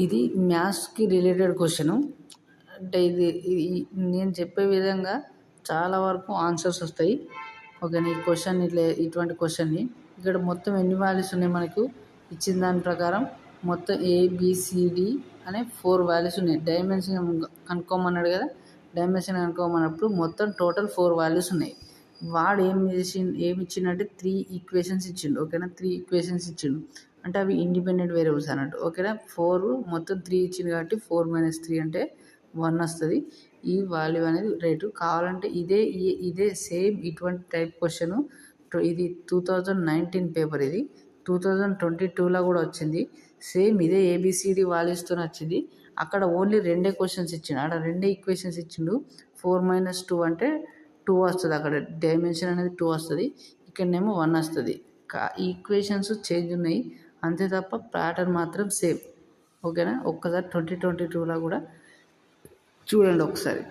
ఇది మ్యాథ్స్కి related question. అంటే ఇది నేను చెప్పే విధంగా చాలా వరకు ఆన్సర్స్ వస్తాయి. ఓకేనా. ఈ క్వశ్చన్ ఇటువంటి క్వశ్చన్ని ఇక్కడ మొత్తం ఎన్ని వాల్యూస్ ఉన్నాయి మనకు ఇచ్చిన దాని ప్రకారం మొత్తం ABCD అనే 4 వాల్యూస్ ఉన్నాయి. డైమెన్షన్ కనుక్కోమన్నాడు కదా. డైమెన్షన్ కనుక్కోమన్నప్పుడు మొత్తం టోటల్ 4 వాల్యూస్ ఉన్నాయి. వాడు ఏమి ఇచ్చిండంటే 3 ఈక్వేషన్స్ ఇచ్చిండు. ఓకేనా. 3 ఈక్వేషన్స్ ఇచ్చిండు అంటే అవి ఇండిపెండెంట్ వేరియబుల్స్ అన్నట్టు. ఓకేనా. 4 మొత్తం 3 ఇచ్చింది కాబట్టి 4 - 3 అంటే 1 వస్తుంది. ఈ వాల్యూ అనేది రేటు. కావాలంటే ఇదే సేమ్ ఇటువంటి టైప్ క్వశ్చన్ ఇది 2019 పేపర్. ఇది 2022లో కూడా వచ్చింది. సేమ్ ఇదే ABCD వాల్యూస్తో వచ్చింది. అక్కడ ఓన్లీ 2 క్వశ్చన్స్ ఇచ్చిండు. అక్కడ 2 ఈక్వేషన్స్ ఇచ్చిండు. 4 - 2 అంటే 2 వస్తుంది. అక్కడ డైమెన్షన్ అనేది 2 వస్తుంది. ఇక్కడనేమో 1 వస్తుంది. ఈ ఈక్వేషన్స్ చేంజ్ ఉన్నాయి అంతే తప్ప ప్యాటర్న్ మాత్రం సేమ్. ఓకేనా. ఒక్కసారి 2022లో కూడా చూడండి ఒకసారి.